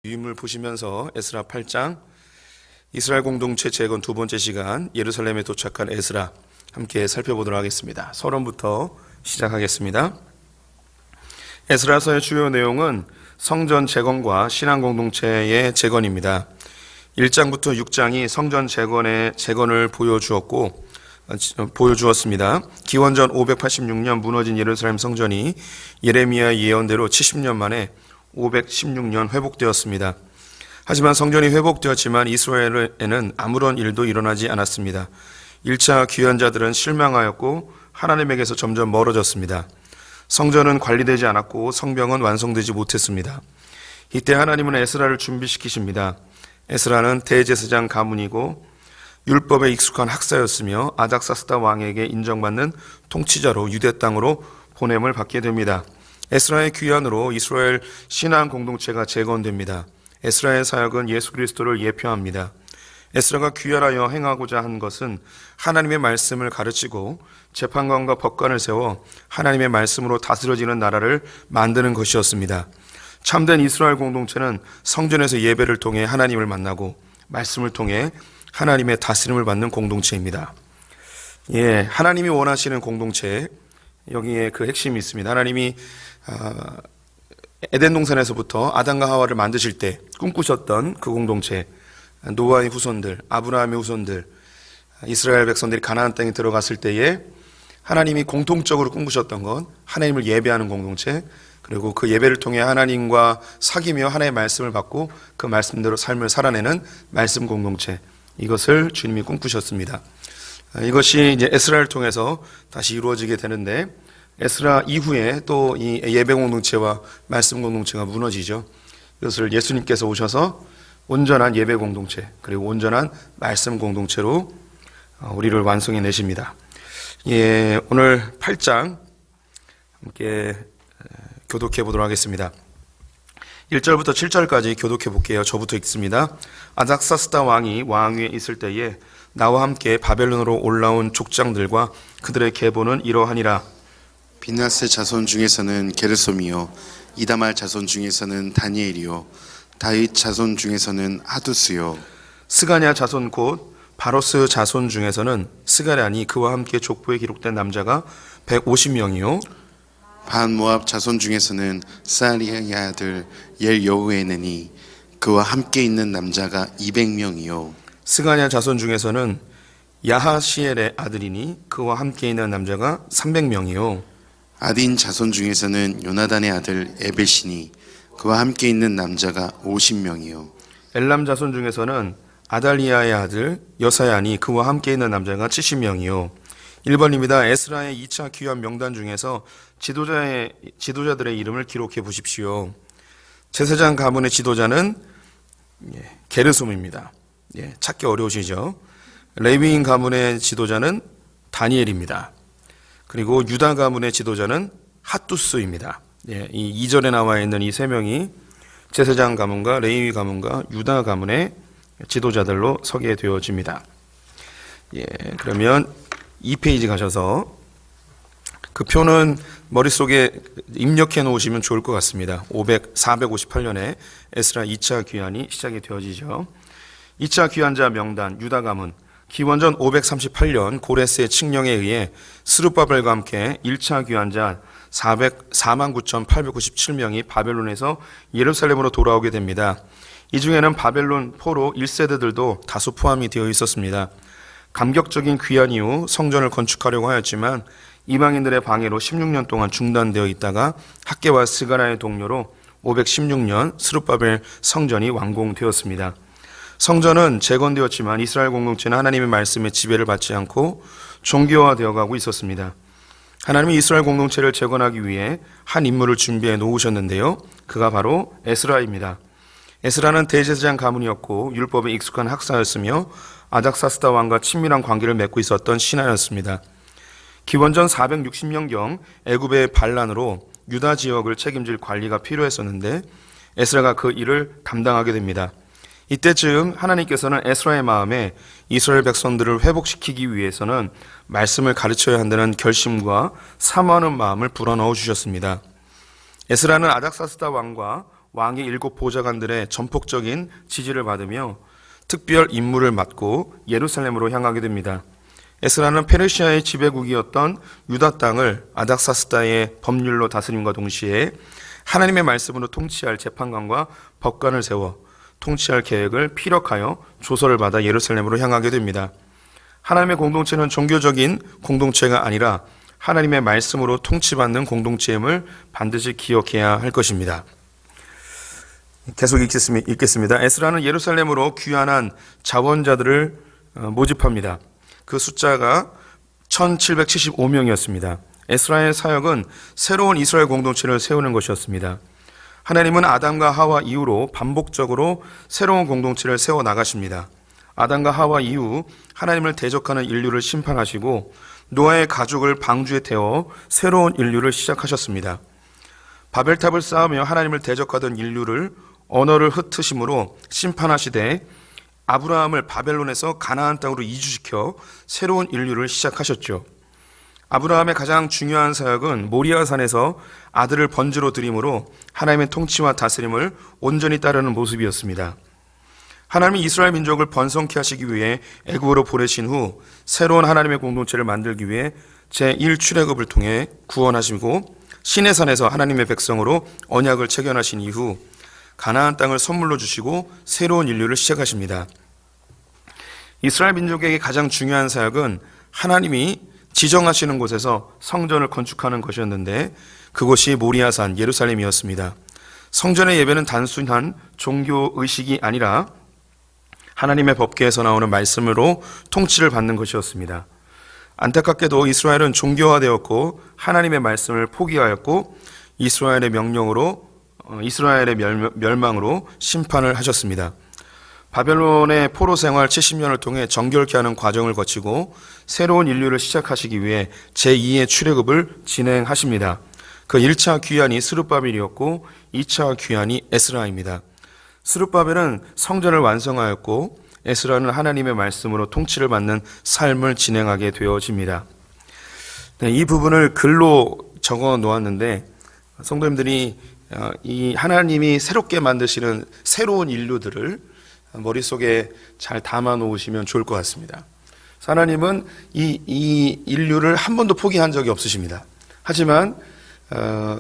유인물 보시면서 에스라 8장 이스라엘 공동체 재건 두 번째 시간 예루살렘에 도착한 에스라 함께 살펴보도록 하겠습니다. 서론부터 시작하겠습니다. 에스라서의 주요 내용은 성전 재건과 신앙 공동체의 재건입니다. 1장부터 6장이 성전 재건을 보여주었습니다. 기원전 586년 무너진 예루살렘 성전이 예레미야 예언대로 70년 만에 516년 회복되었습니다. 하지만 성전이 회복되었지만 이스라엘에는 아무런 일도 일어나지 않았습니다. 1차 귀환자들은 실망하였고 하나님에게서 점점 멀어졌습니다. 성전은 관리되지 않았고 성벽은 완성되지 못했습니다. 이때 하나님은 에스라를 준비시키십니다. 에스라는 대제사장 가문이고 율법에 익숙한 학사였으며 아닥사스다 왕에게 인정받는 통치자로 유대 땅으로 보냄을 받게 됩니다. 에스라의 귀환으로 이스라엘 신앙 공동체가 재건됩니다. 에스라의 사역은 예수 그리스도를 예표합니다. 에스라가 귀환하여 행하고자 한 것은 하나님의 말씀을 가르치고 재판관과 법관을 세워 하나님의 말씀으로 다스려지는 나라를 만드는 것이었습니다. 참된 이스라엘 공동체는 성전에서 예배를 통해 하나님을 만나고 말씀을 통해 하나님의 다스림을 받는 공동체입니다. 하나님이 원하시는 공동체, 여기에 그 핵심이 있습니다. 하나님이 에덴 동산에서부터 아담과 하와를 만드실 때 꿈꾸셨던 그 공동체, 노아의 후손들, 아브라함의 후손들, 이스라엘 백성들이 가나안 땅에 들어갔을 때에 하나님이 공통적으로 꿈꾸셨던 건 하나님을 예배하는 공동체, 그리고 그 예배를 통해 하나님과 사귀며 하나님의 말씀을 받고 그 말씀대로 삶을 살아내는 말씀 공동체, 이것을 주님이 꿈꾸셨습니다. 이것이 이제 에스라를 통해서 다시 이루어지게 되는데, 에스라 이후에 또 이 예배 공동체와 말씀 공동체가 무너지죠. 이것을 예수님께서 오셔서 온전한 예배 공동체 그리고 온전한 말씀 공동체로 우리를 완성해 내십니다. 오늘 8장 함께 교독해 보도록 하겠습니다. 1절부터 7절까지 교독해 볼게요. 저부터 읽습니다. 아닥사스다 왕이 왕위에 있을 때에 나와 함께 바벨론으로 올라온 족장들과 그들의 계보는 이러하니라. 빈하세 자손 중에서는 게르솜이요, 이다말 자손 중에서는 다니엘이요, 다윗 자손 중에서는 하두스요, 스가랴 자손 곧 바로스 자손 중에서는 스가랴니 그와 함께 족보에 기록된 남자가 150명이요, 반모압 자손 중에서는 사리아의 아들 옐여우에네니 그와 함께 있는 남자가 200명이요, 스가랴 자손 중에서는 야하시엘의 아들이니 그와 함께 있는 남자가 300명이요, 아딘 자손 중에서는 요나단의 아들 에벳이니 그와 함께 있는 남자가 50명이요, 엘람 자손 중에서는 아달리아의 아들 여사야니 그와 함께 있는 남자가 70명이요. 1번입니다. 에스라의 2차 귀환 명단 중에서 지도자들의 이름을 기록해 보십시오. 제사장 가문의 지도자는 게르솜입니다. 찾기 어려우시죠? 레위인 가문의 지도자는 다니엘입니다. 그리고 유다 가문의 지도자는 핫두스입니다. 이 2절에 나와 있는 이 세 명이 제사장 가문과 레위 가문과 유다 가문의 지도자들로 소개되어집니다. 그러면 2페이지 가셔서 그 표는 머릿속에 입력해 놓으시면 좋을 것 같습니다. 458년에 에스라 2차 귀환이 시작이 되어지죠. 2차 귀환자 명단 유다 가문, 기원전 538년 고레스의 칙령에 의해 스룹바벨과 함께 1차 귀환자 49,897명이 바벨론에서 예루살렘으로 돌아오게 됩니다. 이 중에는 바벨론 포로 1세대들도 다수 포함이 되어 있었습니다. 감격적인 귀환 이후 성전을 건축하려고 하였지만 이방인들의 방해로 16년 동안 중단되어 있다가 학개와 스가랴의 동료로 516년 스룹바벨 성전이 완공되었습니다. 성전은 재건되었지만 이스라엘 공동체는 하나님의 말씀에 지배를 받지 않고 종교화되어 가고 있었습니다. 하나님이 이스라엘 공동체를 재건하기 위해 한 인물을 준비해 놓으셨는데요. 그가 바로 에스라입니다. 에스라는 대제사장 가문이었고 율법에 익숙한 학사였으며 아닥사스다 왕과 친밀한 관계를 맺고 있었던 신하였습니다. 기원전 460년경 애굽의 반란으로 유다 지역을 책임질 관리가 필요했었는데 에스라가 그 일을 담당하게 됩니다. 이때쯤 하나님께서는 에스라의 마음에 이스라엘 백성들을 회복시키기 위해서는 말씀을 가르쳐야 한다는 결심과 사모하는 마음을 불어넣어 주셨습니다. 에스라는 아닥사스다 왕과 왕의 7 보좌관들의 전폭적인 지지를 받으며 특별 임무를 맡고 예루살렘으로 향하게 됩니다. 에스라는 페르시아의 지배국이었던 유다 땅을 아닥사스다의 법률로 다스림과 동시에 하나님의 말씀으로 통치할 재판관과 법관을 세워 통치할 계획을 피력하여 조서를 받아 예루살렘으로 향하게 됩니다. 하나님의 공동체는 종교적인 공동체가 아니라 하나님의 말씀으로 통치받는 공동체임을 반드시 기억해야 할 것입니다. 계속 읽겠습니다. 에스라는 예루살렘으로 귀환한 자원자들을 모집합니다. 그 숫자가 1775명이었습니다. 에스라의 사역은 새로운 이스라엘 공동체를 세우는 것이었습니다. 하나님은 아담과 하와 이후로 반복적으로 새로운 공동체를 세워 나가십니다. 아담과 하와 이후 하나님을 대적하는 인류를 심판하시고 노아의 가족을 방주에 태워 새로운 인류를 시작하셨습니다. 바벨탑을 쌓으며 하나님을 대적하던 인류를 언어를 흩으심으로 심판하시되 아브라함을 바벨론에서 가나안 땅으로 이주시켜 새로운 인류를 시작하셨죠. 아브라함의 가장 중요한 사역은 모리아산에서 아들을 번제로 드림으로 하나님의 통치와 다스림을 온전히 따르는 모습이었습니다. 하나님이 이스라엘 민족을 번성케 하시기 위해 애굽으로 보내신 후 새로운 하나님의 공동체를 만들기 위해 제1출애굽을 통해 구원하시고 시내산에서 하나님의 백성으로 언약을 체결하신 이후 가나안 땅을 선물로 주시고 새로운 인류를 시작하십니다. 이스라엘 민족에게 가장 중요한 사역은 하나님이 지정하시는 곳에서 성전을 건축하는 것이었는데 그곳이 모리아산 예루살렘이었습니다. 성전의 예배는 단순한 종교 의식이 아니라 하나님의 법궤에서 나오는 말씀으로 통치를 받는 것이었습니다. 안타깝게도 이스라엘은 종교화되었고 하나님의 말씀을 포기하였고 이스라엘의 멸망으로 심판을 하셨습니다. 바벨론의 포로 생활 70년을 통해 정결케 하는 과정을 거치고 새로운 인류를 시작하시기 위해 제2의 출애굽을 진행하십니다. 그 1차 귀환이 스룹바벨이었고 2차 귀환이 에스라입니다. 스룹바벨은 성전을 완성하였고 에스라는 하나님의 말씀으로 통치를 받는 삶을 진행하게 되어집니다. 네, 이 부분을 글로 적어 놓았는데 성도님들이 이 하나님이 새롭게 만드시는 새로운 인류들을 머릿속에 잘 담아 놓으시면 좋을 것 같습니다. 하나님은 이 인류를 한 번도 포기한 적이 없으십니다. 하지만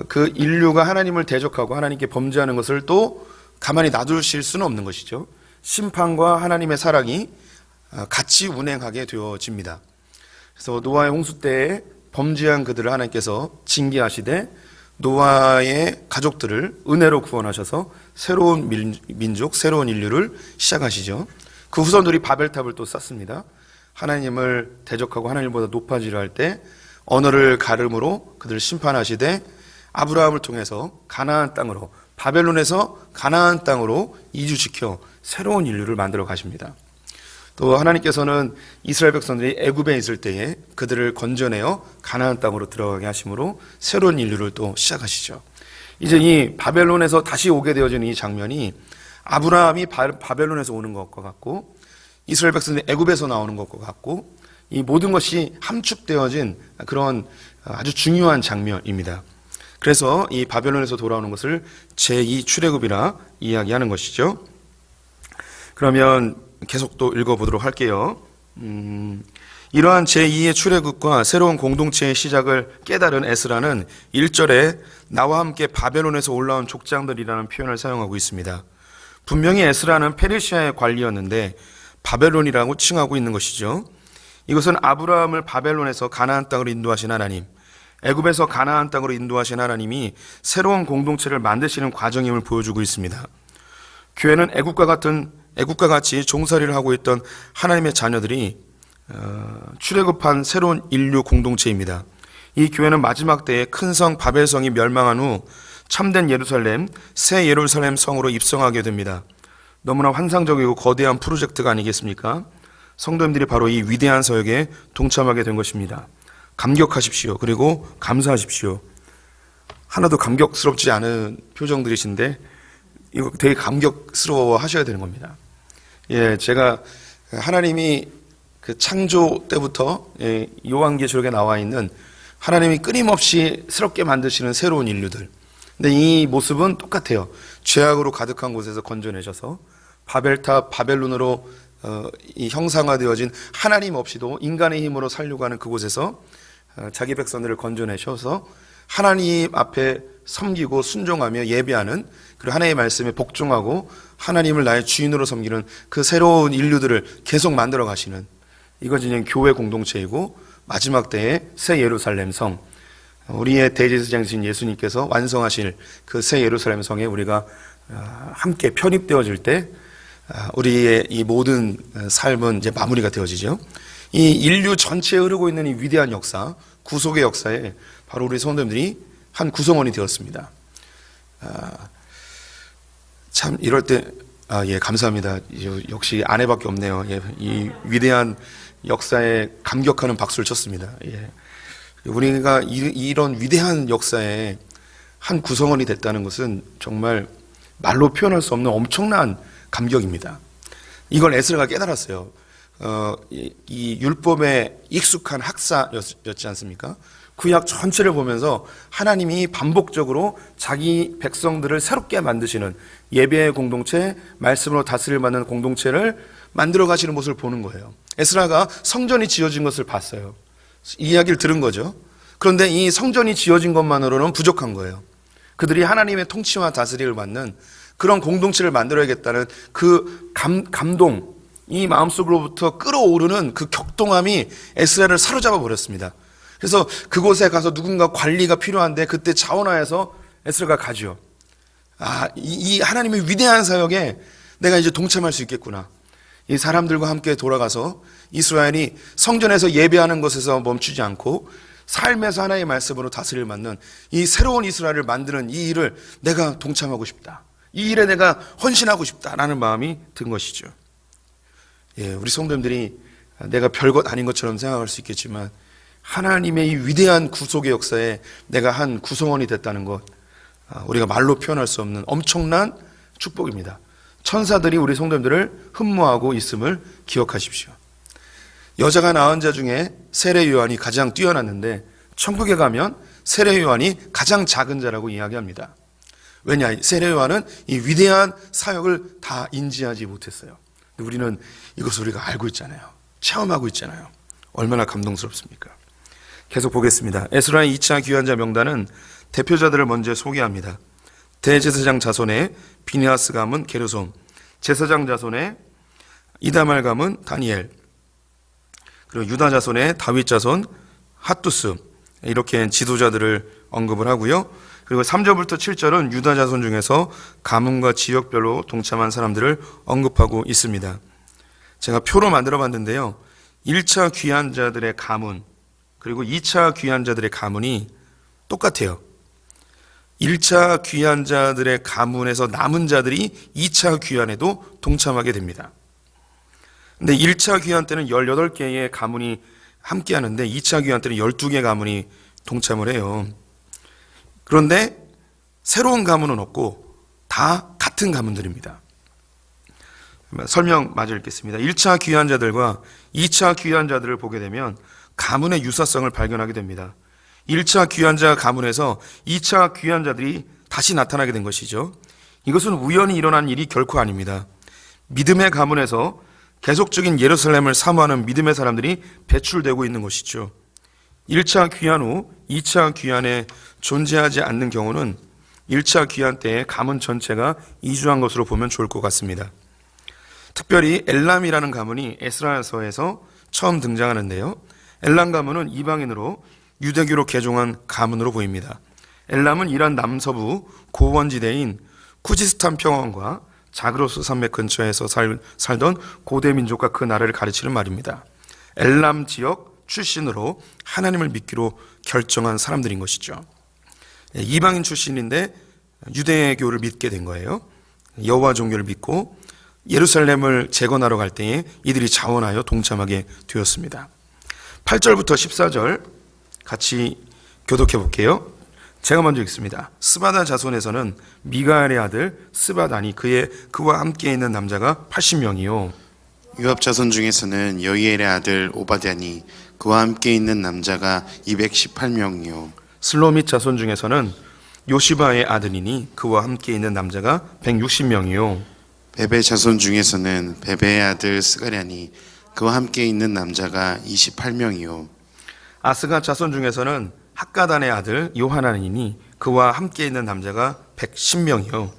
그 인류가 하나님을 대적하고 하나님께 범죄하는 것을 또 가만히 놔두실 수는 없는 것이죠. 심판과 하나님의 사랑이 같이 운행하게 되어집니다. 그래서 노아의 홍수 때에 범죄한 그들을 하나님께서 징계하시되 노아의 가족들을 은혜로 구원하셔서 새로운 민족, 새로운 인류를 시작하시죠. 그 후손들이 바벨탑을 또 쌓습니다. 하나님을 대적하고 하나님보다 높아지려 할 때 언어를 가름으로 그들을 심판하시되 아브라함을 통해서 가나안 땅으로, 바벨론에서 가나안 땅으로 이주시켜 새로운 인류를 만들어 가십니다. 또 하나님께서는 이스라엘 백성들이 애굽에 있을 때에 그들을 건져내어 가나안 땅으로 들어가게 하심으로 새로운 인류를 또 시작하시죠. 이제 이 바벨론에서 다시 오게 되어지는 이 장면이 아브라함이 바벨론에서 오는 것과 같고 이스라엘 백성들이 애굽에서 나오는 것과 같고 이 모든 것이 함축되어진 그런 아주 중요한 장면입니다. 그래서 이 바벨론에서 돌아오는 것을 제2 출애굽이라 이야기하는 것이죠. 그러면 계속 또 읽어보도록 할게요. 이러한 제2의 출애굽과 새로운 공동체의 시작을 깨달은 에스라는 1절에 나와 함께 바벨론에서 올라온 족장들이라는 표현을 사용하고 있습니다. 분명히 에스라는 페르시아의 관리였는데 바벨론이라고 칭하고 있는 것이죠. 이것은 아브라함을 바벨론에서 가나안 땅으로 인도하신 하나님, 애굽에서 가나안 땅으로 인도하신 하나님이 새로운 공동체를 만드시는 과정임을 보여주고 있습니다. 교회는 애국과 같이 종살이를 하고 있던 하나님의 자녀들이 출애굽한 새로운 인류 공동체입니다. 이 교회는 마지막 때에 큰 성 바벨성이 멸망한 후 참된 예루살렘, 새 예루살렘 성으로 입성하게 됩니다. 너무나 환상적이고 거대한 프로젝트가 아니겠습니까? 성도님들이 바로 이 위대한 사역에 동참하게 된 것입니다. 감격하십시오. 그리고 감사하십시오. 하나도 감격스럽지 않은 표정들이신데 이거 되게 감격스러워 하셔야 되는 겁니다. 예, 제가 하나님이 그 창조 때부터 요한계시록에 나와 있는 하나님이 끊임없이 새롭게 만드시는 새로운 인류들, 근데 이 모습은 똑같아요. 죄악으로 가득한 곳에서 건져내셔서 바벨탑, 바벨론으로 이 형상화되어진 하나님 없이도 인간의 힘으로 살려고 하는 그곳에서 자기 백성들을 건져내셔서 하나님 앞에 섬기고 순종하며 예배하는, 그리고 하나님의 말씀에 복종하고 하나님을 나의 주인으로 섬기는 그 새로운 인류들을 계속 만들어 가시는, 이것이 그냥 교회 공동체이고 마지막 때의 새 예루살렘 성, 우리의 대제사장이신 예수님께서 완성하실 그 새 예루살렘 성에 우리가 함께 편입되어질 때 우리의 이 모든 삶은 이제 마무리가 되어지죠. 이 인류 전체에 흐르고 있는 이 위대한 역사, 구속의 역사에 바로 우리 성도님들이 한 구성원이 되었습니다. 참 이럴 때 예, 감사합니다. 역시 아내밖에 없네요. 예, 이 위대한 역사에 감격하는 박수를 쳤습니다. 예. 우리가 이런 위대한 역사에 한 구성원이 됐다는 것은 정말 말로 표현할 수 없는 엄청난 감격입니다. 이걸 에스라가 깨달았어요. 이 율법에 익숙한 학사였지 않습니까? 구약 전체를 보면서 하나님이 반복적으로 자기 백성들을 새롭게 만드시는 예배의 공동체, 말씀으로 다스릴 만한 공동체를 만들어 가시는 모습을 보는 거예요. 에스라가 성전이 지어진 것을 봤어요. 이야기를 들은 거죠. 그런데 이 성전이 지어진 것만으로는 부족한 거예요. 그들이 하나님의 통치와 다스림을 받는 그런 공동체를 만들어야겠다는 그 감동, 이 마음속으로부터 끌어오르는 그 격동함이 에스라를 사로잡아 버렸습니다. 그래서 그곳에 가서 누군가 관리가 필요한데 그때 자원하여서 에스라가 가죠. 이 하나님의 위대한 사역에 내가 이제 동참할 수 있겠구나. 이 사람들과 함께 돌아가서 이스라엘이 성전에서 예배하는 것에서 멈추지 않고 삶에서 하나님의 말씀으로 다스림을 받는 이 새로운 이스라엘을 만드는 이 일을 내가 동참하고 싶다. 이 일에 내가 헌신하고 싶다라는 마음이 든 것이죠. 예, 우리 성도님들이 내가 별것 아닌 것처럼 생각할 수 있겠지만 하나님의 이 위대한 구속의 역사에 내가 한 구성원이 됐다는 것, 우리가 말로 표현할 수 없는 엄청난 축복입니다. 천사들이 우리 성도님들을 흠모하고 있음을 기억하십시오. 여자가 낳은 자 중에 세례 요한이 가장 뛰어났는데 천국에 가면 세례 요한이 가장 작은 자라고 이야기합니다. 왜냐? 세례 요한은 이 위대한 사역을 다 인지하지 못했어요. 우리는 이것을 우리가 알고 있잖아요. 체험하고 있잖아요. 얼마나 감동스럽습니까? 계속 보겠습니다. 에스라의 2차 귀환자 명단은 대표자들을 먼저 소개합니다. 대제사장 자손의 비느하스 가문 게르솜, 제사장 자손의 이다말 가문 다니엘, 그리고 유다 자손의 다윗 자손 핫두스, 이렇게 지도자들을 언급을 하고요. 그리고 3절부터 7절은 유다 자손 중에서 가문과 지역별로 동참한 사람들을 언급하고 있습니다. 제가 표로 만들어 봤는데요. 1차 귀환자들의 가문, 그리고 2차 귀환자들의 가문이 똑같아요. 1차 귀환자들의 가문에서 남은 자들이 2차 귀환에도 동참하게 됩니다. 근데 1차 귀환 때는 18개의 가문이 함께 하는데 2차 귀환 때는 12개 가문이 동참을 해요. 그런데 새로운 가문은 없고 다 같은 가문들입니다. 설명 마저 읽겠습니다. 1차 귀환자들과 2차 귀환자들을 보게 되면 가문의 유사성을 발견하게 됩니다. 1차 귀환자 가문에서 2차 귀환자들이 다시 나타나게 된 것이죠. 이것은 우연히 일어난 일이 결코 아닙니다. 믿음의 가문에서 계속적인 예루살렘을 사모하는 믿음의 사람들이 배출되고 있는 것이죠. 1차 귀환 후 2차 귀환에 존재하지 않는 경우는 1차 귀환 때의 가문 전체가 이주한 것으로 보면 좋을 것 같습니다. 특별히 엘람이라는 가문이 에스라서에서 처음 등장하는데요. 엘람 가문은 이방인으로 유대교로 개종한 가문으로 보입니다. 엘람은 이란 남서부 고원지대인 쿠지스탄 평원과 자그로스 산맥 근처에서 살던 고대 민족과 그 나라를 가르치는 말입니다. 엘람 지역 출신으로 하나님을 믿기로 결정한 사람들인 것이죠. 이방인 출신인데 유대교를 믿게 된 거예요. 여호와 종교를 믿고 예루살렘을 재건하러 갈 때에 이들이 자원하여 동참하게 되었습니다. 8절부터 14절 같이 교독해 볼게요. 제가 먼저 읽습니다. 스바다 자손에서는 미가엘의 아들 스바단이 그와 함께 있는 남자가 80명이요. 유압 자손 중에서는 여이엘의 아들 오바댜니 그와 함께 있는 남자가 218명이요. 슬로밋 자손 중에서는 요시바의 아들이니 그와 함께 있는 남자가 160명이요. 베베 자손 중에서는 베베의 아들 스가랴니 그와 함께 있는 남자가 28명이요. 아스가 자손 중에서는 학가단의 아들 요하나니니 그와 함께 있는 남자가 110명이요.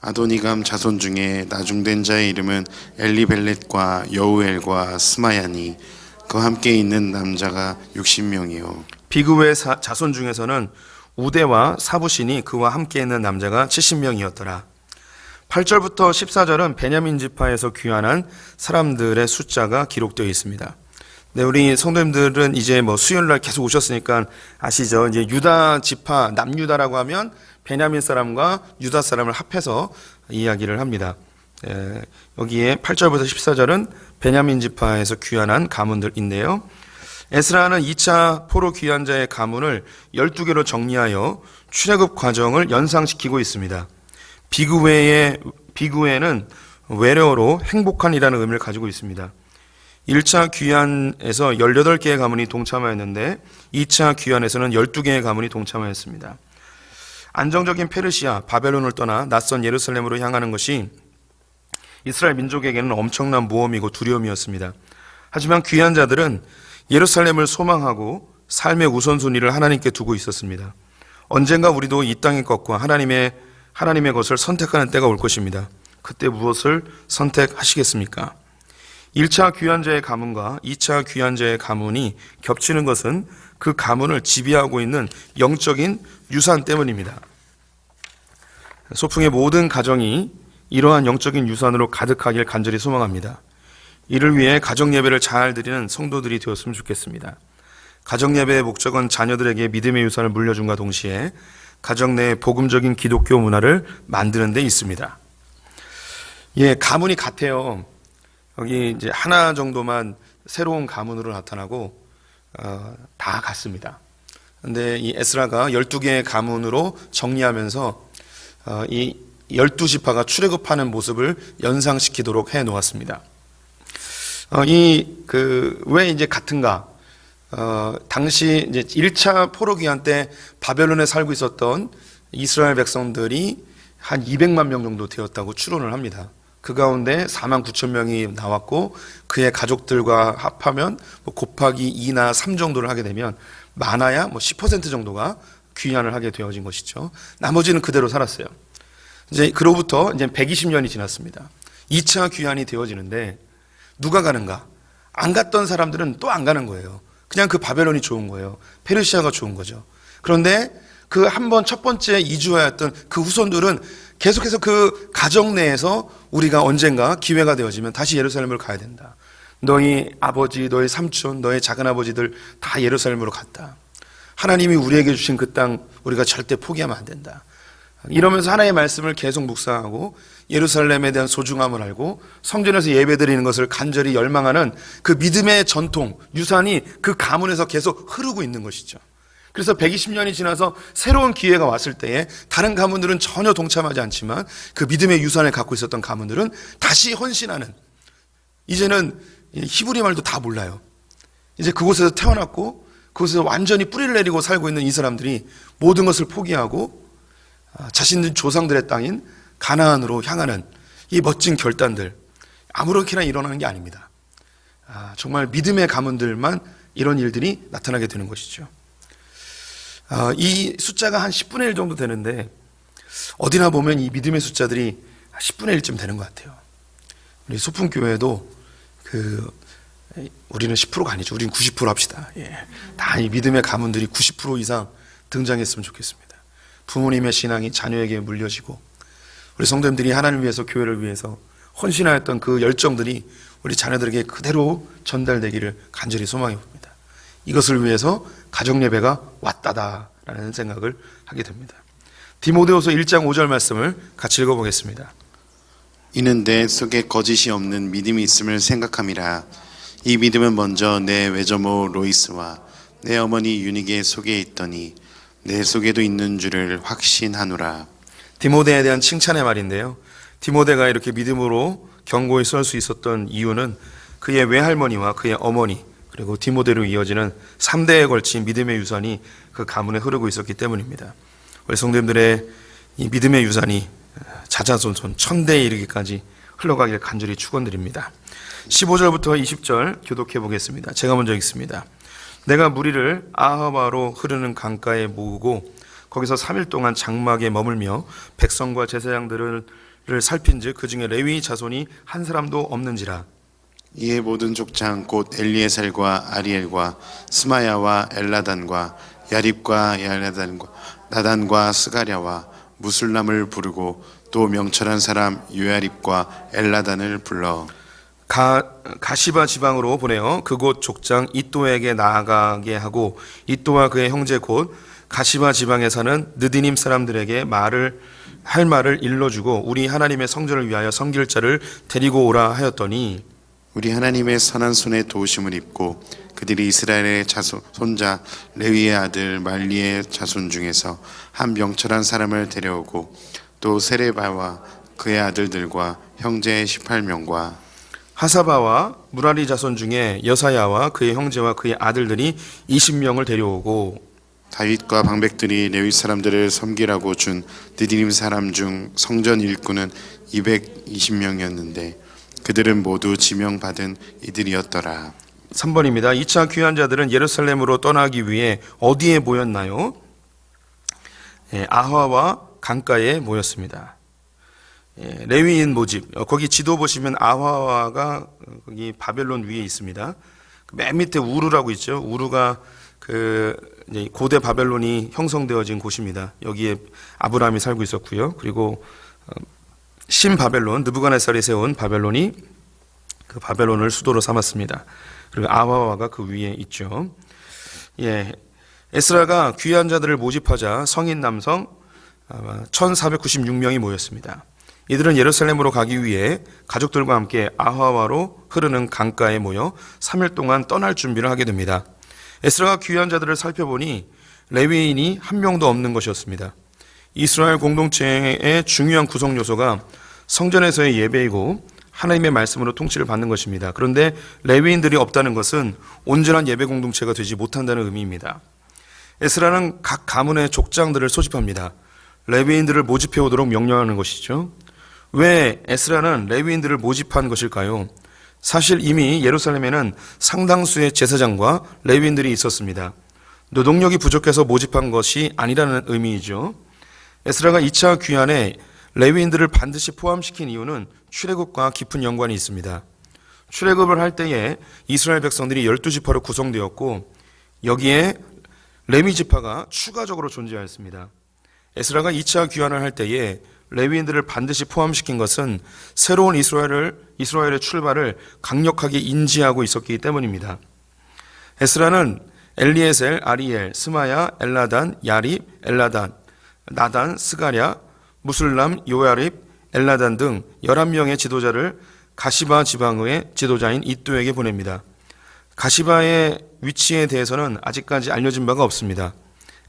아도니감 자손 중에 나중된 자의 이름은 엘리벨렛과 여우엘과 스마야니 그와 함께 있는 남자가 60명이요. 비그의 자손 중에서는 우대와 사부신이 그와 함께 있는 남자가 70명이었더라. 8절부터 14절은 베냐민 지파에서 귀환한 사람들의 숫자가 기록되어 있습니다. 네, 우리 성도님들은 이제 뭐 수요일날 계속 오셨으니까 아시죠? 이제 유다 지파, 남유다라고 하면 베냐민 사람과 유다 사람을 합해서 이야기를 합니다. 여기에 8절부터 14절은 베냐민 지파에서 귀환한 가문들인데요. 에스라는 2차 포로 귀환자의 가문을 12개로 정리하여 출애굽 과정을 연상시키고 있습니다. 비구에는 외래어로 행복한이라는 의미를 가지고 있습니다. 1차 귀환에서 18개의 가문이 동참하였는데 2차 귀환에서는 12개의 가문이 동참하였습니다. 안정적인 페르시아, 바벨론을 떠나 낯선 예루살렘으로 향하는 것이 이스라엘 민족에게는 엄청난 모험이고 두려움이었습니다. 하지만 귀환자들은 예루살렘을 소망하고 삶의 우선순위를 하나님께 두고 있었습니다. 언젠가 우리도 이 땅의 것과 하나님의 것을 선택하는 때가 올 것입니다. 그때 무엇을 선택하시겠습니까? 1차 귀환자의 가문과 2차 귀환자의 가문이 겹치는 것은 그 가문을 지배하고 있는 영적인 유산 때문입니다. 소풍의 모든 가정이 이러한 영적인 유산으로 가득하길 간절히 소망합니다. 이를 위해 가정 예배를 잘 드리는 성도들이 되었으면 좋겠습니다. 가정 예배의 목적은 자녀들에게 믿음의 유산을 물려줌과 동시에 가정 내에 복음적인 기독교 문화를 만드는 데 있습니다. 가문이 같아요. 여기 이제 하나 정도만 새로운 가문으로 나타나고 다 같습니다. 근데 이 에스라가 12개의 가문으로 정리하면서 이 12지파가 출애굽하는 모습을 연상시키도록 해 놓았습니다. 왜 이제 같은가? 당시 이제 1차 포로 귀환 때 바벨론에 살고 있었던 이스라엘 백성들이 한 200만 명 정도 되었다고 추론을 합니다. 그 가운데 4만 9천 명이 나왔고 그의 가족들과 합하면 곱하기 2나 3 정도를 하게 되면 많아야 10% 정도가 귀환을 하게 되어진 것이죠. 나머지는 그대로 살았어요. 이제 그로부터 이제 120년이 지났습니다. 2차 귀환이 되어지는데 누가 가는가? 안 갔던 사람들은 또 안 가는 거예요. 그냥 그 바벨론이 좋은 거예요. 페르시아가 좋은 거죠. 그런데 그 한 번 첫 번째 이주하였던 그 후손들은 계속해서 그 가정 내에서 우리가 언젠가 기회가 되어지면 다시 예루살렘으로 가야 된다. 너희 아버지, 너희 삼촌, 너희 작은아버지들 다 예루살렘으로 갔다. 하나님이 우리에게 주신 그 땅 우리가 절대 포기하면 안 된다. 이러면서 하나님의 말씀을 계속 묵상하고 예루살렘에 대한 소중함을 알고 성전에서 예배드리는 것을 간절히 열망하는 그 믿음의 전통, 유산이 그 가문에서 계속 흐르고 있는 것이죠. 그래서 120년이 지나서 새로운 기회가 왔을 때에 다른 가문들은 전혀 동참하지 않지만 그 믿음의 유산을 갖고 있었던 가문들은 다시 헌신하는, 이제는 히브리 말도 다 몰라요. 이제 그곳에서 태어났고 그곳에서 완전히 뿌리를 내리고 살고 있는 이 사람들이 모든 것을 포기하고 자신들 조상들의 땅인 가나안으로 향하는 이 멋진 결단들, 아무렇게나 일어나는 게 아닙니다. 정말 믿음의 가문들만 이런 일들이 나타나게 되는 것이죠. 이 숫자가 한 10분의 1 정도 되는데 어디나 보면 이 믿음의 숫자들이 10분의 1쯤 되는 것 같아요. 우리 소풍교회도 우리는 10%가 아니죠. 우리는 90% 합시다. 다 이 믿음의 가문들이 90% 이상 등장했으면 좋겠습니다. 부모님의 신앙이 자녀에게 물려지고 우리 성도님들이 하나님을 위해서, 교회를 위해서 헌신하였던 그 열정들이 우리 자녀들에게 그대로 전달되기를 간절히 소망해 봅니다. 이것을 위해서 가정예배가 왔다다라는 생각을 하게 됩니다. 디모데후서 1장 5절 말씀을 같이 읽어보겠습니다. 이는 내 속에 거짓이 없는 믿음이 있음을 생각함이라. 이 믿음은 먼저 내 외조모 로이스와 내 어머니 유니게 속에 있더니 내 속에도 있는 줄을 확신하노라. 디모데에 대한 칭찬의 말인데요. 디모데가 이렇게 믿음으로 견고히 설 수 있었던 이유는 그의 외할머니와 그의 어머니, 그리고 디모데로 이어지는 3대에 걸친 믿음의 유산이 그 가문에 흐르고 있었기 때문입니다. 우리 성도님들의 이 믿음의 유산이 자자손손 천대에 이르기까지 흘러가길 간절히 축원드립니다. 15절부터 20절 교독해 보겠습니다. 제가 먼저 읽습니다. 내가 무리를 아하바로 흐르는 강가에 모으고 거기서 3일 동안 장막에 머물며 백성과 제사장들을 살핀즉 그 중에 레위 자손이 한 사람도 없는지라. 이에 모든 족장 곧 엘리에셀과 아리엘과 스마야와 엘라단과 야립과 야라단과 나단과 스가랴와 무술람을 부르고 또 명철한 사람 요야립과 엘라단을 불러 가시바 지방으로 보내어 그곳 족장 이또에게 나아가게 하고 이또와 그의 형제 곧 가시바 지방에 사는 느디님 사람들에게 할 말을 일러주고 우리 하나님의 성전을 위하여 섬길 자를 데리고 오라 하였더니 우리 하나님의 선한 손에 도우심을 입고 그들이 이스라엘의 손자 레위의 아들 말리의 자손 중에서 한 명철한 사람을 데려오고 또 세레바와 그의 아들들과 형제 18명과 하사바와 무라리 자손 중에 여사야와 그의 형제와 그의 아들들이 20명을 데려오고 다윗과 방백들이 레위 사람들을 섬기라고 준 느디님 사람 중 성전 일꾼은 220명이었는데 그들은 모두 지명받은 이들이었더라. 3번입니다. 2차 귀환 자들은 예루살렘으로 떠나기 위해 어디에 모였나요? 아하와 강가에 모였습니다. 레위인 모집, 거기 지도 보시면 아하와가 거기 바벨론 위에 있습니다. 맨 밑에 우르라고 있죠. 우르가 고대 바벨론이 형성되어진 곳입니다. 여기에 아브라함이 살고 있었고요. 그리고 신바벨론, 느부갓네살이 세운 바벨론이 그 바벨론을 수도로 삼았습니다. 그리고 아하와가 그 위에 있죠. 에스라가 귀한 자들을 모집하자 성인 남성 1496명이 모였습니다. 이들은 예루살렘으로 가기 위해 가족들과 함께 아하와로 흐르는 강가에 모여 3일 동안 떠날 준비를 하게 됩니다. 에스라가 귀한 자들을 살펴보니 레위인이 한 명도 없는 것이었습니다. 이스라엘 공동체의 중요한 구성 요소가 성전에서의 예배이고 하나님의 말씀으로 통치를 받는 것입니다. 그런데 레위인들이 없다는 것은 온전한 예배 공동체가 되지 못한다는 의미입니다. 에스라는 각 가문의 족장들을 소집합니다. 레위인들을 모집해 오도록 명령하는 것이죠. 왜 에스라는 레위인들을 모집한 것일까요? 사실 이미 예루살렘에는 상당수의 제사장과 레위인들이 있었습니다. 노동력이 부족해서 모집한 것이 아니라는 의미이죠. 에스라가 2차 귀환에 레위인들을 반드시 포함시킨 이유는 출애굽과 깊은 연관이 있습니다. 출애굽을 할 때에 이스라엘 백성들이 12지파로 구성되었고 여기에 레위 지파가 추가적으로 존재하였습니다. 에스라가 2차 귀환을 할 때에 레위인들을 반드시 포함시킨 것은 새로운 이스라엘의 출발을 강력하게 인지하고 있었기 때문입니다. 에스라는 엘리에셀, 아리엘, 스마야, 엘라단, 야립, 엘라단, 나단, 스가랴, 무술람, 요야립, 엘라단 등 11명의 지도자를 가시바 지방의 지도자인 이또에게 보냅니다. 가시바의 위치에 대해서는 아직까지 알려진 바가 없습니다.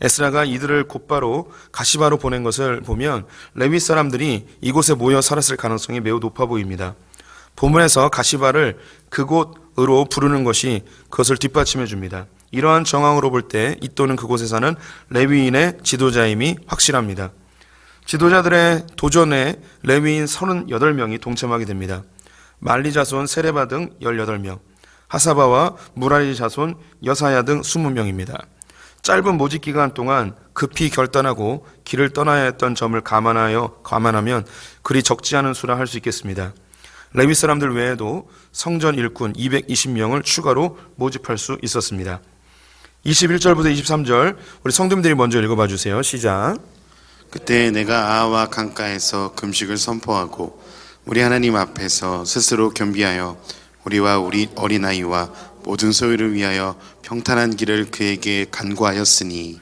에스라가 이들을 곧바로 가시바로 보낸 것을 보면 레위 사람들이 이곳에 모여 살았을 가능성이 매우 높아 보입니다. 본문에서 가시바를 그곳으로 부르는 것이 그것을 뒷받침해 줍니다. 이러한 정황으로 볼 때 이또는 그곳에 사는 레위인의 지도자임이 확실합니다. 지도자들의 도전에 레위인 38명이 동참하게 됩니다. 말리 자손 세레바 등 18명, 하사바와 무라리 자손 여사야 등 20명입니다. 짧은 모집 기간 동안 급히 결단하고 길을 떠나야 했던 점을 감안하면 그리 적지 않은 수라 할 수 있겠습니다. 레위 사람들 외에도 성전 일꾼 220명을 추가로 모집할 수 있었습니다. 21절부터 23절 우리 성도님들이 먼저 읽어봐 주세요. 시작. 그때 내가 아하와 강가에서 금식을 선포하고 우리 하나님 앞에서 스스로 겸비하여 우리와 우리 어린아이와 모든 소유를 위하여 평탄한 길을 그에게 간구하였으니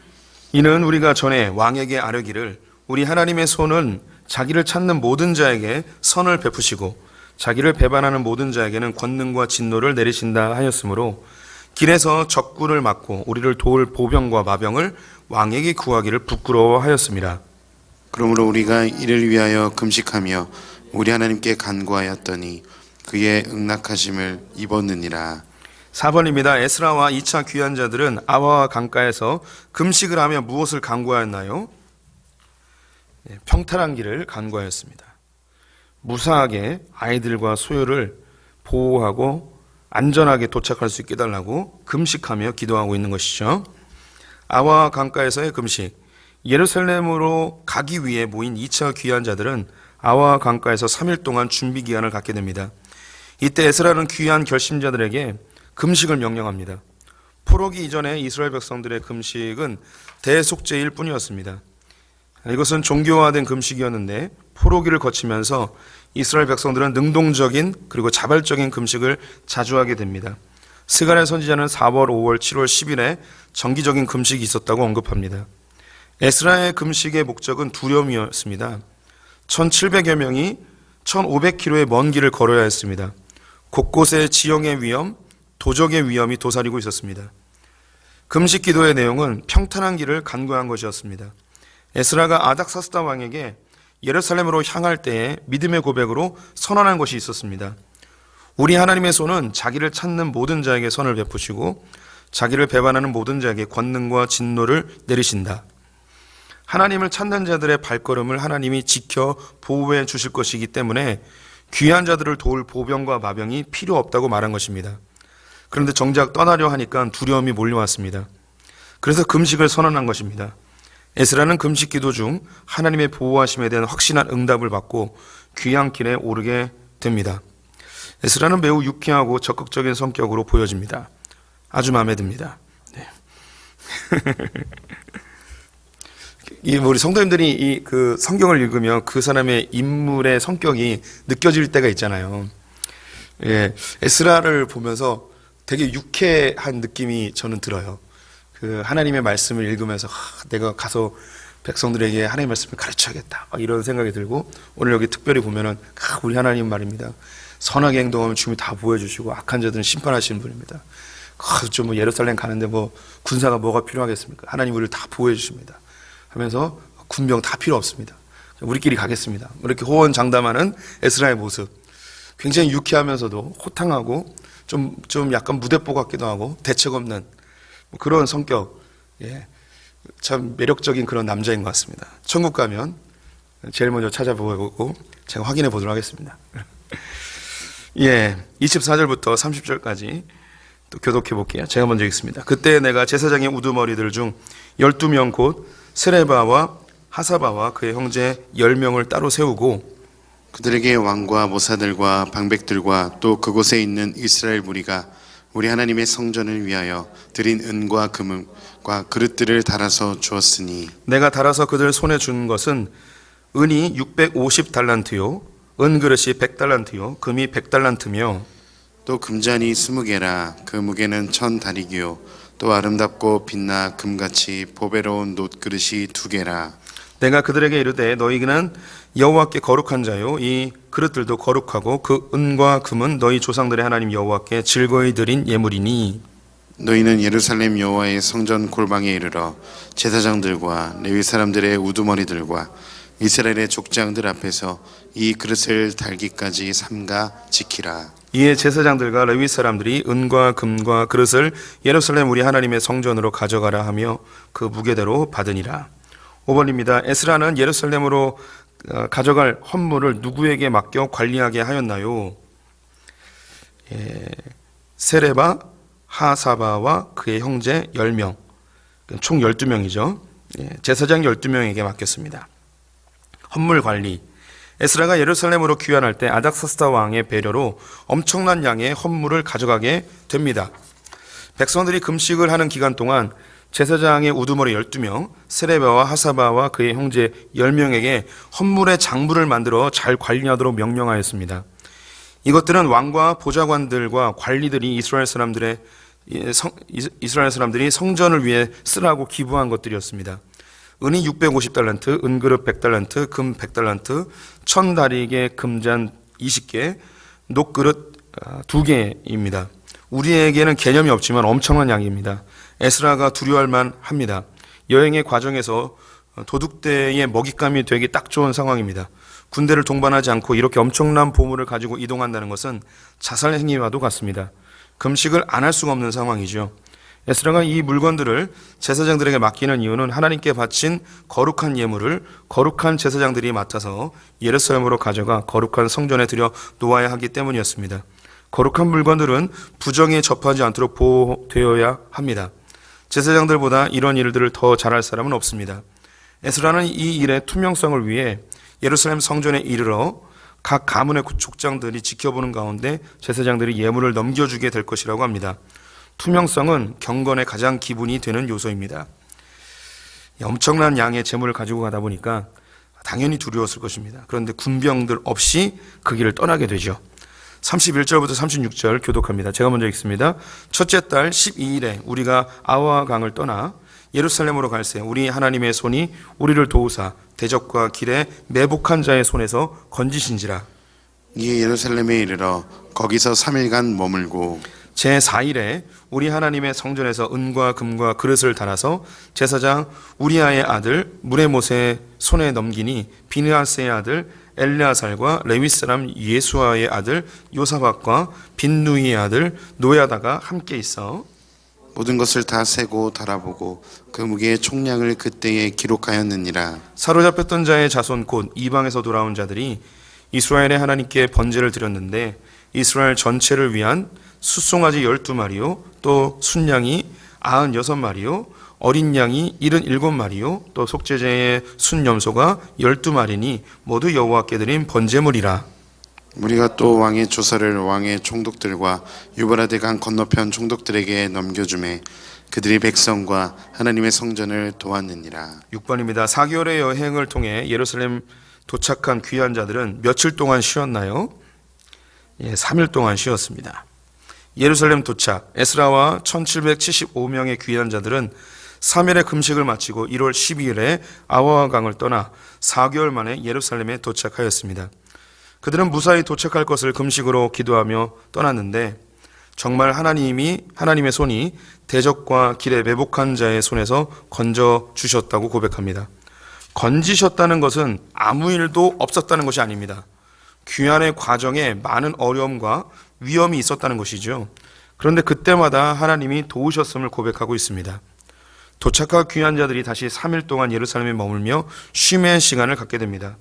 이는 우리가 전에 왕에게 아뢰기를 우리 하나님의 손은 자기를 찾는 모든 자에게 선을 베푸시고 자기를 배반하는 모든 자에게는 권능과 진노를 내리신다 하였으므로 길에서 적군을 막고 우리를 도울 보병과 마병을 왕에게 구하기를 부끄러워하였습니다. 그러므로 우리가 이를 위하여 금식하며 우리 하나님께 간구하였더니 그의 응낙하심을 입었느니라. 4번입니다. 에스라와 2차 귀환자들은 아하와 강가에서 금식을 하며 무엇을 간구하였나요? 평탄한 길을 간구하였습니다. 무사하게 아이들과 소유를 보호하고 안전하게 도착할 수 있게 해달라고 금식하며 기도하고 있는 것이죠. 아와 강가에서의 금식. 예루살렘으로 가기 위해 모인 2차 귀환 자들은 아와 강가에서 3일 동안 준비 기간을 갖게 됩니다. 이때 에스라는 귀한 결심자들에게 금식을 명령합니다. 포로기 이전에 이스라엘 백성들의 금식은 대속죄일 뿐이었습니다. 이것은 종교화된 금식이었는데 포로기를 거치면서 이스라엘 백성들은 능동적인 그리고 자발적인 금식을 자주 하게 됩니다. 스가랴 선지자는 4월, 5월, 7월, 10일에 정기적인 금식이 있었다고 언급합니다. 에스라의 금식의 목적은 두려움이었습니다. 1700여 명이 1500km의 먼 길을 걸어야 했습니다. 곳곳에 지형의 위험, 도적의 위험이 도사리고 있었습니다. 금식 기도의 내용은 평탄한 길을 간구한 것이었습니다. 에스라가 아닥사스다 왕에게 예루살렘으로 향할 때에 믿음의 고백으로 선언한 것이 있었습니다. 우리 하나님의 손은 자기를 찾는 모든 자에게 선을 베푸시고 자기를 배반하는 모든 자에게 권능과 진노를 내리신다. 하나님을 찾는 자들의 발걸음을 하나님이 지켜 보호해 주실 것이기 때문에 귀한 자들을 도울 보병과 마병이 필요 없다고 말한 것입니다. 그런데 정작 떠나려 하니까 두려움이 몰려왔습니다. 그래서 금식을 선언한 것입니다. 에스라는 금식 기도 중 하나님의 보호하심에 대한 확신한 응답을 받고 귀한 길에 오르게 됩니다. 에스라는 매우 유쾌하고 적극적인 성격으로 보여집니다. 아주 마음에 듭니다. 네. 우리 성도님들이 그 성경을 읽으면 그 사람의 인물의 성격이 느껴질 때가 있잖아요. 예, 에스라를 보면서 되게 유쾌한 느낌이 저는 들어요. 그 하나님의 말씀을 읽으면서 내가 가서 백성들에게 하나님의 말씀을 가르쳐야겠다 이런 생각이 들고, 오늘 여기 특별히 보면은 우리 하나님 말입니다. 선하게 행동하면 주님이 다 보여주시고 악한 자들은 심판하시는 분입니다. 좀 예루살렘 가는데 군사가 뭐가 필요하겠습니까? 하나님 우리를 다 보호해 주십니다 하면서 군병 다 필요 없습니다. 우리끼리 가겠습니다. 이렇게 호언장담하는 에스라의 모습, 굉장히 유쾌하면서도 호탕하고 좀 약간 무대뽀 같기도 하고 대책 없는 그런 성격, 참 매력적인 그런 남자인 것 같습니다. 천국 가면 제일 먼저 찾아보고 제가 확인해 보도록 하겠습니다. 24절부터 30절까지 또 교독해 볼게요. 제가 먼저 읽습니다. 그때 내가 제사장의 우두머리들 중 12명 곧 세레바와 하사바와 그의 형제 10명을 따로 세우고 그들에게 왕과 모사들과 방백들과 또 그곳에 있는 이스라엘 무리가 우리 하나님의 성전을 위하여 드린 은과 금과 그릇들을 달아서 주었으니 내가 달아서 그들 손에 준 것은 은이 650달란트요 은그릇이 100달란트요 금이 100달란트며 또 금잔이 20개라 그 무게는 1000다리기요 또 아름답고 빛나 금같이 보배로운 놋그릇이 2개라. 내가 그들에게 이르되 너희는 여호와께 거룩한 자요 이 그릇들도 거룩하고 그 은과 금은 너희 조상들의 하나님 여호와께 즐거이 드린 예물이니 너희는 예루살렘 여호와의 성전 골방에 이르러 제사장들과 레위 사람들의 우두머리들과 이스라엘의 족장들 앞에서 이 그릇을 달기까지 삼가 지키라. 이에 제사장들과 레위 사람들이 은과 금과 그릇을 예루살렘 우리 하나님의 성전으로 가져가라 하며 그 무게대로 받으니라. 5번입니다. 에스라는 예루살렘으로 가져갈 헌물을 누구에게 맡겨 관리하게 하였나요? 세레바, 하사바와 그의 형제 10명, 총 12명이죠. 제사장 12명에게 맡겼습니다. 헌물 관리. 에스라가 예루살렘으로 귀환할 때 아닥사스다 왕의 배려로 엄청난 양의 헌물을 가져가게 됩니다. 백성들이 금식을 하는 기간 동안 제사장의 우두머리 12명, 세레바와 하사바와 그의 형제 10명에게 헌물의 장부를 만들어 잘 관리하도록 명령하였습니다. 이것들은 왕과 보좌관들과 관리들이 이스라엘 사람들이 성전을 위해 쓰라고 기부한 것들이었습니다. 은이 650달란트, 은그릇 100달란트, 금 100달란트, 1000다리개 금잔 20개, 놋그릇 2개입니다. 우리에게는 개념이 없지만 엄청난 양입니다. 에스라가 두려워할 만합니다. 여행의 과정에서 도둑대의 먹잇감이 되기 딱 좋은 상황입니다. 군대를 동반하지 않고 이렇게 엄청난 보물을 가지고 이동한다는 것은 자살 행위와도 같습니다. 금식을 안 할 수가 없는 상황이죠. 에스라가 이 물건들을 제사장들에게 맡기는 이유는 하나님께 바친 거룩한 예물을 거룩한 제사장들이 맡아서 예루살렘으로 가져가 거룩한 성전에 들여 놓아야 하기 때문이었습니다. 거룩한 물건들은 부정에 접하지 않도록 보호되어야 합니다. 제사장들보다 이런 일들을 더 잘할 사람은 없습니다. 에스라는 이 일의 투명성을 위해 예루살렘 성전에 이르러 각 가문의 족장들이 지켜보는 가운데 제사장들이 예물을 넘겨주게 될 것이라고 합니다. 투명성은 경건의 가장 기본이 되는 요소입니다. 엄청난 양의 재물을 가지고 가다 보니까 당연히 두려웠을 것입니다. 그런데 군병들 없이 그 길을 떠나게 되죠. 31절부터 36절 교독합니다. 제가 먼저 읽습니다. 첫째 달 12일에 우리가 아와 강을 떠나 예루살렘으로 갈새 우리 하나님의 손이 우리를 도우사 대적과 길에 매복한 자의 손에서 건지신지라. 이에 예루살렘에 이르러 거기서 3일간 머물고 제4일에 우리 하나님의 성전에서 은과 금과 그릇을 달아서 제사장 우리아의 아들 무레못의 손에 넘기니 비느하스의 아들 엘르아살과 레위 사람 예수아의 아들 요사박과 빈누이의 아들 노야다가 함께 있어 모든 것을 다 세고 달아보고 그 무게의 총량을 그때에 기록하였느니라. 사로잡혔던 자의 자손 곧 이방에서 돌아온 자들이 이스라엘의 하나님께 번제를 드렸는데 이스라엘 전체를 위한 숫송아지 12마리요 또 순양이 96마리요 어린 양이 77마리요 또 속죄제의 순염소가 12마리니 모두 여호와께 드린 번제물이라. 우리가 또 왕의 조서를 왕의 총독들과 유브라데 강 건너편 총독들에게 넘겨주매 그들이 백성과 하나님의 성전을 도왔느니라. 6번입니다. 4개월의 여행을 통해 예루살렘 도착한 귀한 자들은 며칠 동안 쉬었나요? 3일 동안 쉬었습니다. 예루살렘 도착, 에스라와 1775명의 귀한 자들은 3일의 금식을 마치고 1월 12일에 아와와 강을 떠나 4개월 만에 예루살렘에 도착하였습니다. 그들은 무사히 도착할 것을 금식으로 기도하며 떠났는데 정말 하나님의 손이 대적과 길에 매복한 자의 손에서 건져 주셨다고 고백합니다. 건지셨다는 것은 아무 일도 없었다는 것이 아닙니다. 귀환의 과정에 많은 어려움과 위험이 있었다는 것이죠. 그런데 그때마다 하나님이 도우셨음을 고백하고 있습니다. 도착한 귀한 자들이 다시 3일 동안 예루살렘에 머물며 쉼의 시간을 갖게 됩니다.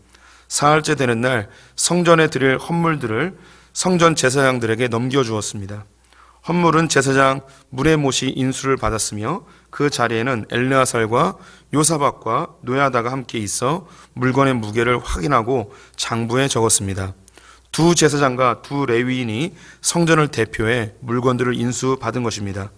사흘째 되는 날 성전에 드릴 헌물들을 성전 제사장들에게 넘겨주었습니다. 헌물은 제사장 무레못이 인수를 받았으며 그 자리에는 엘르아살과 요사박과 노야다가 함께 있어 물건의 무게를 확인하고 장부에 적었습니다. 두 제사장과 두 레위인이 성전을 대표해 물건들을 인수받은 것입니다.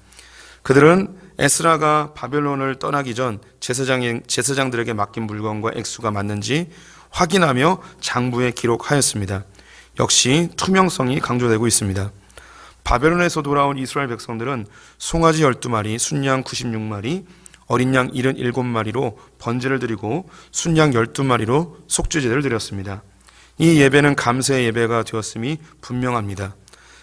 그들은 에스라가 바벨론을 떠나기 전 제사장들에게 맡긴 물건과 액수가 맞는지 확인하며 장부에 기록하였습니다. 역시 투명성이 강조되고 있습니다. 바벨론에서 돌아온 이스라엘 백성들은 송아지 12마리, 순양 96마리, 어린 양 77마리로 번제를 드리고 순양 12마리로 속죄제를 드렸습니다. 이 예배는 감사의 예배가 되었음이 분명합니다.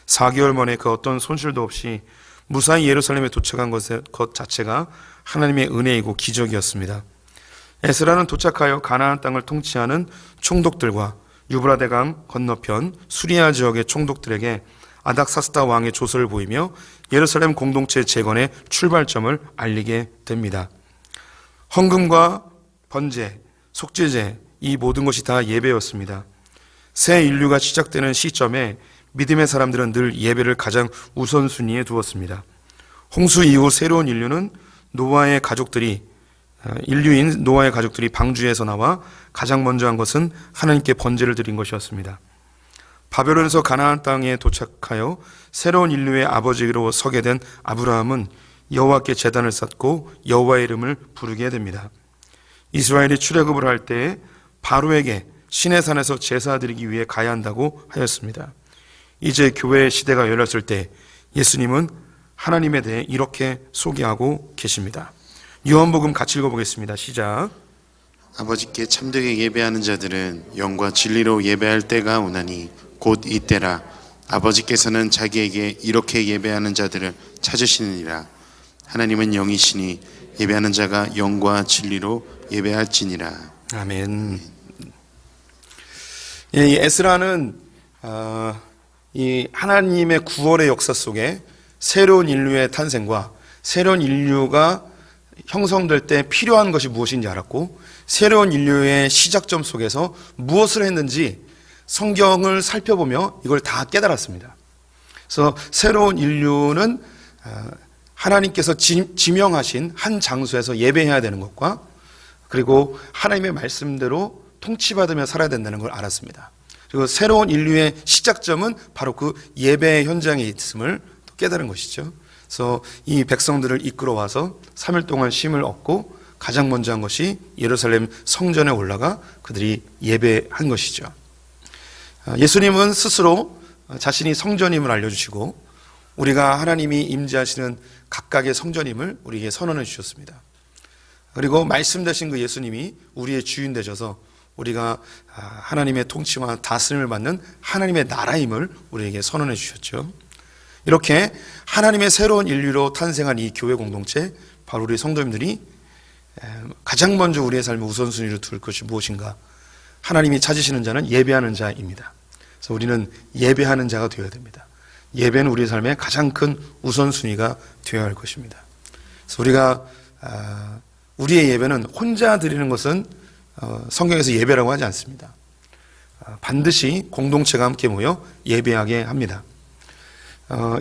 4개월 만에 그 어떤 손실도 없이 무사히 예루살렘에 도착한 것 자체가 하나님의 은혜이고 기적이었습니다. 에스라는 도착하여 가나안 땅을 통치하는 총독들과 유브라데 강 건너편 수리아 지역의 총독들에게 아닥사스다 왕의 조서를 보이며 예루살렘 공동체 재건의 출발점을 알리게 됩니다. 헌금과 번제, 속죄제 이 모든 것이 다 예배였습니다. 새 인류가 시작되는 시점에 믿음의 사람들은 늘 예배를 가장 우선순위에 두었습니다. 홍수 이후 새로운 인류인 노아의 가족들이 방주에서 나와 가장 먼저 한 것은 하나님께 번제를 드린 것이었습니다. 바벨론에서 가나안 땅에 도착하여 새로운 인류의 아버지로 서게 된 아브라함은 여호와께 제단을 쌓고 여호와의 이름을 부르게 됩니다. 이스라엘이 출애굽을 할 때 바로에게 시내 산에서 제사 드리기 위해 가야 한다고 하였습니다. 이제 교회의 시대가 열렸을 때 예수님은 하나님에 대해 이렇게 소개하고 계십니다. 요한복음 같이 읽어보겠습니다. 시작. 아버지께 참되게 예배하는 자들은 영과 진리로 예배할 때가 오나니 곧 이때라. 아버지께서는 자기에게 이렇게 예배하는 자들을 찾으시느니라. 하나님은 영이시니 예배하는 자가 영과 진리로 예배할지니라. 아멘. 이 에스라는 이 하나님의 구원의 역사 속에 새로운 인류의 탄생과 새로운 인류가 형성될 때 필요한 것이 무엇인지 알았고 새로운 인류의 시작점 속에서 무엇을 했는지 성경을 살펴보며 이걸 다 깨달았습니다. 그래서 새로운 인류는 하나님께서 지명하신 한 장소에서 예배해야 되는 것과 그리고 하나님의 말씀대로 통치받으며 살아야 된다는 걸 알았습니다. 그리고 새로운 인류의 시작점은 바로 그 예배 현장에 있음을 깨달은 것이죠. 그래서 이 백성들을 이끌어와서 3일 동안 쉼을 얻고 가장 먼저 한 것이 예루살렘 성전에 올라가 그들이 예배한 것이죠. 예수님은 스스로 자신이 성전임을 알려주시고 우리가 하나님이 임재하시는 각각의 성전임을 우리에게 선언해 주셨습니다. 그리고 말씀 되신 그 예수님이 우리의 주인 되셔서 우리가 하나님의 통치와 다스림을 받는 하나님의 나라임을 우리에게 선언해 주셨죠. 이렇게 하나님의 새로운 인류로 탄생한 이 교회 공동체, 바로 우리 성도님들이 가장 먼저 우리의 삶의 우선순위로 둘 것이 무엇인가? 하나님이 찾으시는 자는 예배하는 자입니다. 그래서 우리는 예배하는 자가 되어야 됩니다. 예배는 우리의 삶의 가장 큰 우선순위가 되어야 할 것입니다. 그래서 우리가 우리의 예배는 혼자 드리는 것은 성경에서 예배라고 하지 않습니다. 반드시 공동체가 함께 모여 예배하게 합니다.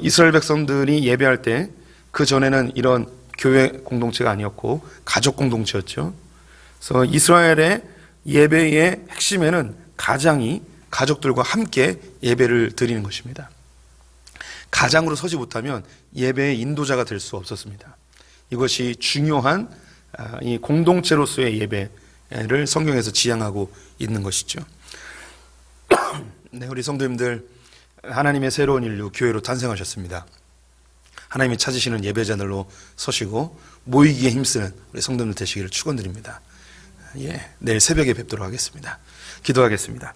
이스라엘 백성들이 예배할 때 그 전에는 이런 교회 공동체가 아니었고 가족 공동체였죠. 그래서 이스라엘의 예배의 핵심에는 가장이 가족들과 함께 예배를 드리는 것입니다. 가장으로 서지 못하면 예배의 인도자가 될 수 없었습니다. 이것이 중요한 이 공동체로서의 예배를 성경에서 지향하고 있는 것이죠. 네, 우리 성도님들 하나님의 새로운 인류 교회로 탄생하셨습니다. 하나님이 찾으시는 예배자들로 서시고 모이기에 힘쓰는 우리 성도님들 되시기를 축원드립니다. 내일 새벽에 뵙도록 하겠습니다. 기도하겠습니다.